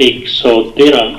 113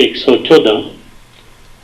114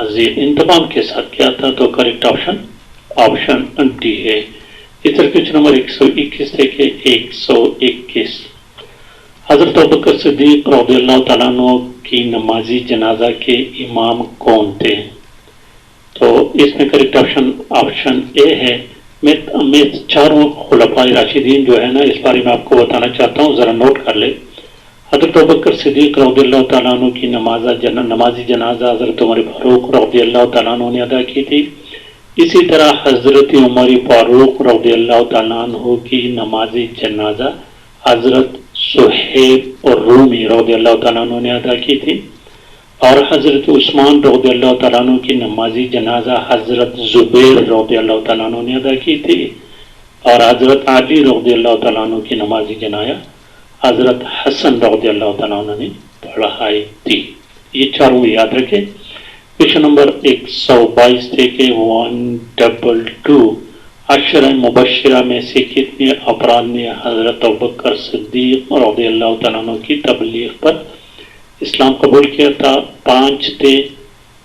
عظیم انتظام کے ساتھ کیا تھا، تو کریکٹ آپشن ڈی ہے۔ اس طرح کوشچن نمبر 121 دیکھیں 121 حضرت ابوبکر صدیق رضی اللہ تعالیٰ عنہ کی نمازی جنازہ کے امام کون تھے؟ تو اس میں کریکٹ آپشن اے ہے۔ میں چاروں خلفائے راشدین جو ہے نا، اس بارے میں آپ کو بتانا چاہتا ہوں، ذرا نوٹ کر لیں۔ حضرت ابوبکر صدیق رضی اللہ تعالیٰ عنہ کی نمازی جنازہ حضرت عمر فاروق رضی اللہ تعالیٰ عنہ نے ادا کی تھی۔ اسی طرح حضرت عمر فاروق رضی اللہ تعالیٰ عنہ کی نمازی جنازہ حضرت صہیب اور رومی رضی اللہ تعالیٰ عنہ نے ادا کی تھی، اور حضرت عثمان رضی اللہ تعالیٰ عنہ کی نمازی جنازہ حضرت زبیر رضی اللہ تعالیٰ عنہ نے ادا کی تھی، اور حضرت علی رضی اللہ تعالیٰ عنہ کی نمازی جنازہ حضرت حسن رضی اللہ تعالیٰ عنہ نے پڑھائی تھی۔ یہ چاروں یاد رکھیں۔ کوشچن نمبر 122 دیکھیں 122 عشرہ مبشرہ میں سے کتنے افراد نے حضرت ابوبکر صدیق رضی اللہ تعالیٰ عنہ کی تبلیغ پر اسلام قبول کیا تھا؟ 5 تھے،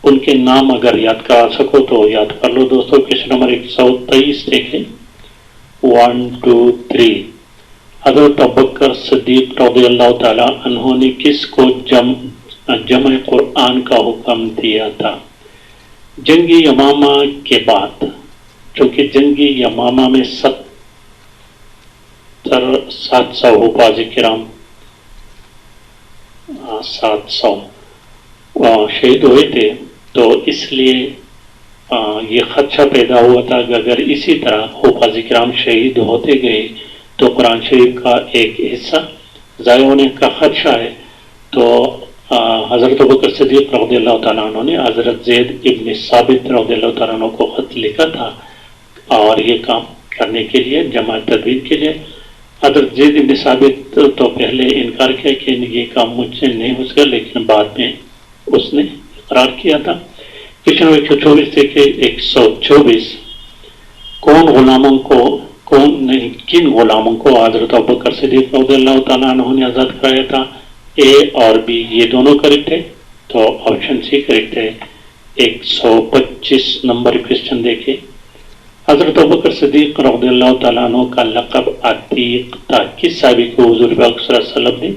ان کے نام اگر یاد کر سکو تو یاد کر لو دوستو۔ کوشچن نمبر 123 دیکھیں 1 2 3 حضرت ابوبکر صدیق رضی اللہ تعالیٰ عنہ نے کس کو جمع قرآن کا حکم دیا تھا؟ جنگ یمامہ کے بعد، چونکہ جنگ یمامہ میں 700 حفاظ کرام 700 شہید ہوئے تھے، تو اس لیے یہ خدشہ پیدا ہوا تھا کہ اگر اسی طرح حفاظ کرام شہید ہوتے گئے تو قرآن شریف کا ایک حصہ ضائع ہونے کا خدشہ ہے۔ تو حضرت ابوبکر صدیق رضی اللہ تعالیٰ عنہ نے حضرت زید ابن ثابت رضی اللہ تعالیٰ عنہ کو خط لکھا تھا، اور یہ کام کرنے کے لیے جمع تدبیر کے لیے حضرت زید ابن ثابت تو پہلے انکار کیا کہ یہ کام مجھ سے نہیں ہو سکا، لیکن بعد میں اس نے اقرار کیا تھا۔ کوشچن نمبر 124 دیکھیں 124 کن غلاموں کو حضرت ابوبکر صدیق رضی اللہ تعالیٰ عنہ نے آزاد کرایا تھا؟ اے اور بی یہ دونوں کریکٹ ہے، تو آپشن سی کریکٹ ہے۔ 125 نمبر کوشچن دیکھیں حضرت ابوبکر صدیق رضی اللہ تعالیٰ عنہ کا لقب عتیق تھا، کس صحابی کو حضور پاک صلی اللہ علیہ وسلم نے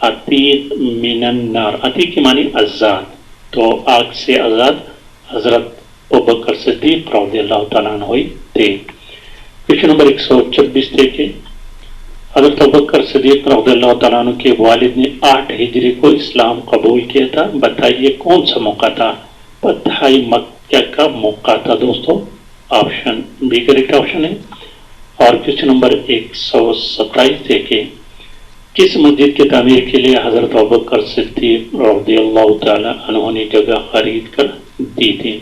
عتیق من النار، عتیق کی معنی آزاد، تو آگ سے آزاد حضرت ابوبکر صدیق رضی اللہ تعالیٰ عنہ تھے۔ کوشچن نمبر 126 دیکھیں حضرت ابوبکر صدیق رضی اللہ تعالیٰ عنہ کے والد نے 8 ہجری کو اسلام قبول کیا تھا، بتائیے کون سا موقع تھا؟ فتح مکہ کا موقع تھا دوستو، آپشن بی کریکٹ آپشن ہے۔ اور کوشچن نمبر 127 دیکھیں کس مسجد کی تعمیر کے لیے حضرت ابوبکر صدیق رضی اللہ تعالیٰ عنہ نے جگہ خرید کر دی تھی؟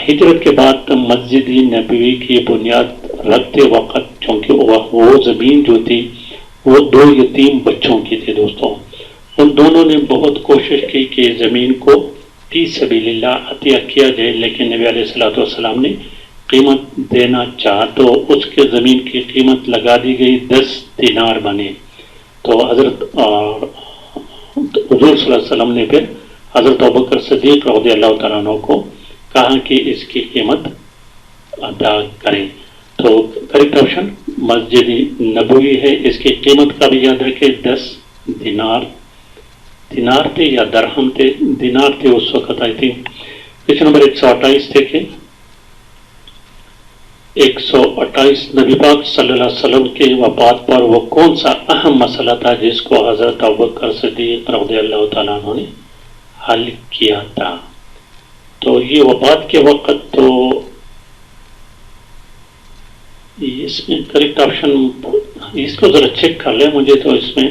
ہجرت کے بعد مسجد نبوی کی بنیاد رکھتے وقت، چونکہ وہ زمین جو تھی وہ 2 یتیم بچوں کی تھی دوستوں، ان دونوں نے بہت کوشش کی کہ زمین کو فی سبیل اللہ عطیہ کیا جائے، لیکن نبی علیہ السلام نے قیمت دینا چاہا تو اس کے زمین کی قیمت لگا دی گئی 10 دینار بنے، تو حضرت حضور صلی اللہ علیہ وسلم نے پھر حضرت ابوبکر صدیق رضی اللہ تعالیٰ عنہ کو کہا کہ اس کی قیمت ادا کریں، تو کریکٹ آپشن مسجد نبوی ہے۔ اس کی قیمت کا بھی یاد رکھیں 10 دینار تھے یا درہم تھے، دینار تھے اس وقت آئی تھی۔ کوشچن نمبر 128 دیکھیں 128 نبی پاک صلی اللہ علیہ وسلم کے وفات پر وہ کون سا اہم مسئلہ تھا جس کو حضرت ابوبکر صدیق رضی اللہ تعالیٰ عنہ نے حل کیا تھا؟ تو یہ وفات کے وقت تو اس میں کریکٹ آپشن، اس کو ذرا چیک کر لیں، مجھے تو اس میں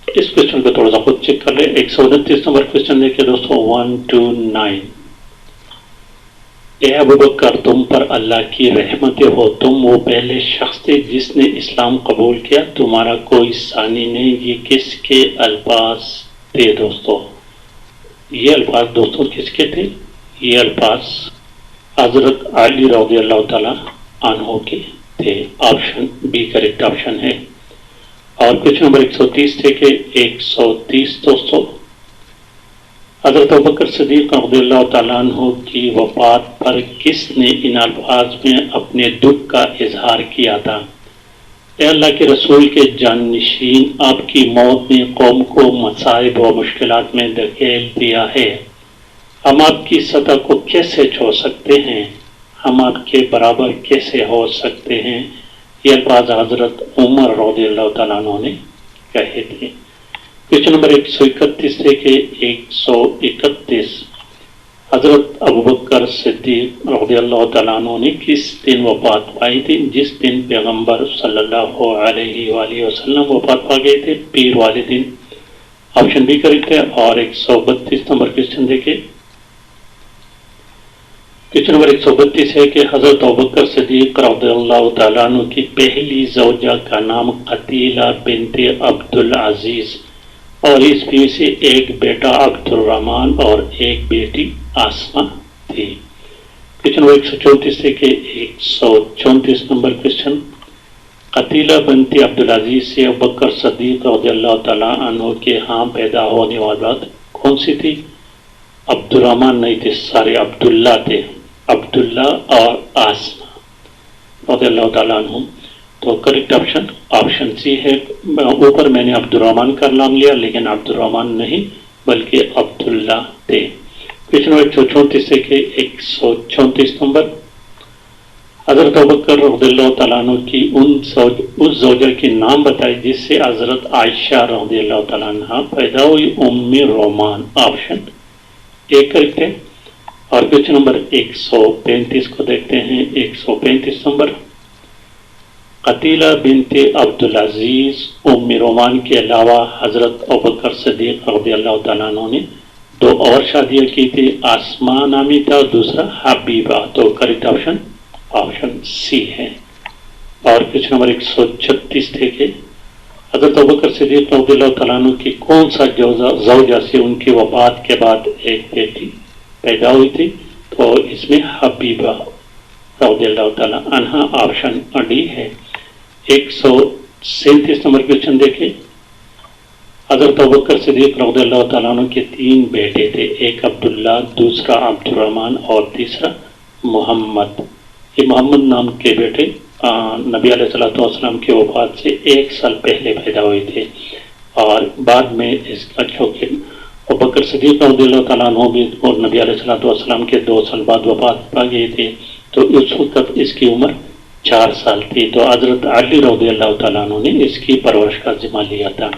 اس کوشچن کو تھوڑا سا خود چیک کر لیں۔ 129 نمبر کوشچن دیکھیں دوستوں 129 اے ابوبکر تم پر اللہ کی رحمت ہو، تم وہ پہلے شخص تھے جس نے اسلام قبول کیا، تمہارا کوئی ثانی نہیں۔ یہ کس کے الفاظ تھے دوستوں؟ یہ الفاظ دوستوں کس کے تھے؟ یہ الفاظ حضرت علی رضی اللہ تعالیٰ عنہ کے تھے، آپشن بی کریکٹ آپشن ہے۔ اور کوشچن نمبر 130 تھے کہ 130 دوستوں حضرت ابوبکر صدیق رضی اللہ تعالیٰ عنہ کی وفات پر کس نے ان الفاظ میں اپنے دکھ کا اظہار کیا تھا؟ اے اللہ کے رسول کے جانشین، آپ کی موت نے قوم کو مصائب و مشکلات میں دھکیل دیا ہے، ہم آپ کی سطح کو کیسے چھو سکتے ہیں، ہم آپ کے برابر کیسے ہو سکتے ہیں؟ یہ الفاظ حضرت عمر رضی اللہ تعالیٰ عنہ نے کہے تھے۔ کوشچن نمبر 131 سے کہ 131، حضرت ابوبکر صدیق رضی اللہ تعالیٰ عنہ نے کس دن وفات پائی تھی؟ جس دن پیغمبر صلی اللہ علیہ وآلہ وسلم وفات پا گئے تھے، پیر والے دن۔ آپشن بھی کریکٹ ہے۔ اور 132 نمبر کوشچن دیکھیں۔ کوشچن نمبر 132 ہے کہ حضرت ابوبکر صدیق رضی اللہ تعالیٰ عنہ کی پہلی زوجہ کا نام قتیلہ بنت عبدالعزیز اور اس بیوی سے ایک بیٹا عبد الرحمن اور ایک بیٹی آسمہ تھی۔ کوشچن نمبر 134 سے کہ 134 نمبر کوشچن، قتیلہ بنت عبدالعزیز سے ابوبکر صدیق رضی اللہ تعالیٰ عنہ کے ہاں پیدا ہونے والی اولاد کون سی تھی؟ عبد الرحمن نہیں تھے، سارے عبداللہ تھے، عبداللہ اور آسمہ رضی اللہ تعالیٰ عنہ۔ تو کریکٹ آپشن سی ہے۔ اوپر میں نے عبد الرحمن کا نام لیا لیکن عبد الرحمن نہیں بلکہ عبداللہ تھے۔ کوشچن نمبر 134 سے کہ 134 نمبر، حضرت ابوبکر رضی اللہ تعالیٰ عنہ کی اس زوجہ کے نام بتائے جس سے حضرت عائشہ رضی اللہ تعالیٰ عنہ پیدا ہوئی، ام رومان۔ آپشن اے کریکٹ ہے۔ اور کوشچن نمبر 135 کو دیکھتے ہیں۔ 135 نمبر، قتیلہ بنت عبدالعزیز ام رومان کے علاوہ حضرت ابوبکر صدیق رضی اللہ تعالیٰ عنہ نے 2 اور شادیاں کی تھی، آسمہ نامی تھا، دوسرا حبیبہ۔ تو کریکٹ آپشن سی ہے۔ اور کوشچن نمبر 136 تھے کہ حضرت ابوبکر صدیق رضی اللہ تعالیٰ عنہ کی کون سا زوجہ سے ان کی وفات کے بعد ایک بیٹی پیدا ہوئی تھی؟ تو اس میں حبیبہ رضی اللہ تعالیٰ عنہ۔ آپشن ڈی ہے۔ 137 نمبر کوشچن دیکھیں۔ حضرت ابوبکر صدیق رضی اللہ تعالیٰ عنہ کے 3 بیٹے تھے، ایک عبداللہ، دوسرا عبد الرحمن اور تیسرا محمد۔ یہ محمد نام کے بیٹے نبی علیہ السلام کی وفات سے 1 سال پہلے پیدا ہوئے تھے، اور بعد میں اس کا چونکہ ابوبکر صدیق رضی اللہ تعالیٰ عنہ بھی اور نبی علیہ السلام کے 2 سال بعد وفات پا گئے تھے، تو اس وقت اس کی عمر 4 سال تھی، تو حضرت علی رضی اللہ تعالیٰ عنہ نے اس کی پرورش کا ذمہ لیا تھا۔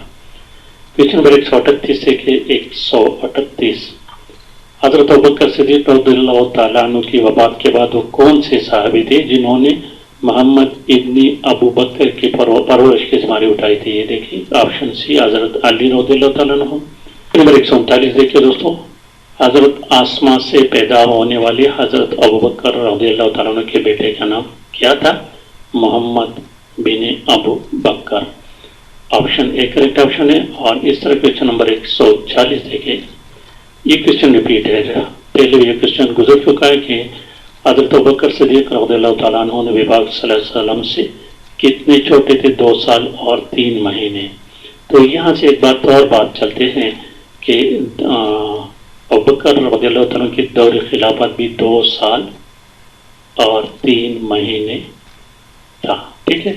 کوشچن نمبر 138 سے کہ 138، حضرت ابوبکر صدیق رضی اللہ تعالیٰ عنہ کی وفات کے بعد وہ کون سے صحابی تھے جنہوں نے محمد ابن ابو بکر کی پرورش کی ذمہ داری اٹھائی تھی؟ یہ دیکھیں۔ آپشن سی حضرت علی رضی اللہ تعالیٰ عنہ۔ نمبر 139 دیکھیے دوستوں، حضرت آسمہ سے پیدا ہونے والے حضرت ابوبکر رضی اللہ تعالیٰ عنہ کے بیٹے کا نام کیا تھا؟ محمد بن ابو بکر۔ آپشن اے کریکٹ آپشن ہے۔ اور اس طرح کوشچن نمبر 140 دیکھیں، یہ کوشچن ریپیٹ ہے، پہلے یہ کوشچن گزر چکا ہے کہ حضرت ابوبکر صدیق رضی اللہ تعالیٰ عنہ نبی پاک صلی اللہ علیہ وسلم سے کتنے چھوٹے تھے؟ 2 سال اور 3 مہینے۔ تو یہاں سے ایک بات اور بات چلتے ہیں کہ ابوبکر رضی اللہ تعالیٰ کی دور خلافت بھی 2 سال اور 3 مہینے تھا، ٹھیک ہے،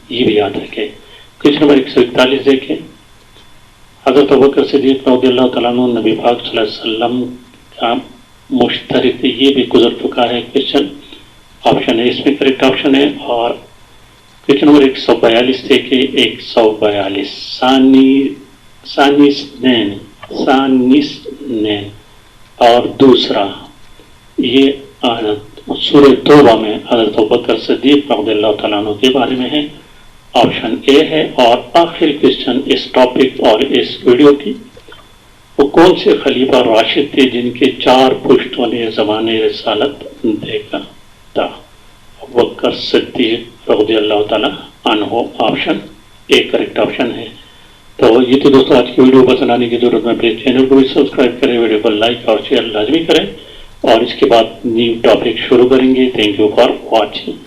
یہ بھی یاد رکھیں۔ کوشچن نمبر 141 دیکھیں، حضرت ابوبکر صدیق رضی اللہ تعالیٰ عنہ نبی پاک صلی اللہ علیہ وسلم کا مشترک تھے، یہ بھی گزر چکا ہے کوشچن۔ آپشن ہے اس میں کریکٹ آپشن ہے۔ اور کوشچن نمبر 142 تھے کہ 142 سانیسنین اور دوسرا یہ سورہ توبہ میں حضرت ابوبکر صدیق رضی اللہ تعالیٰ عنہ کے بارے میں ہے۔ آپشن اے ہے۔ اور آخری کوشچن اس ٹاپک اور اس ویڈیو کی، وہ کون سے خلیفہ راشد تھے جن کے 4 پشتوں نے زمان رسالت دیکھا تھا؟ ابوبکر صدیق رضی اللہ تعالیٰ عنہ۔ آپشن اے کریکٹ آپشن ہے۔ تو یہ تو دوستوں آج کی ویڈیو پسند آنے کی ضرورت میں پلیز چینل کو بھی سبسکرائب کریں، ویڈیو کو لائک اور شیئر لازمی کریں، اور اس کے بعد نیو ٹاپک شروع کریں گے۔ Thank you for watching.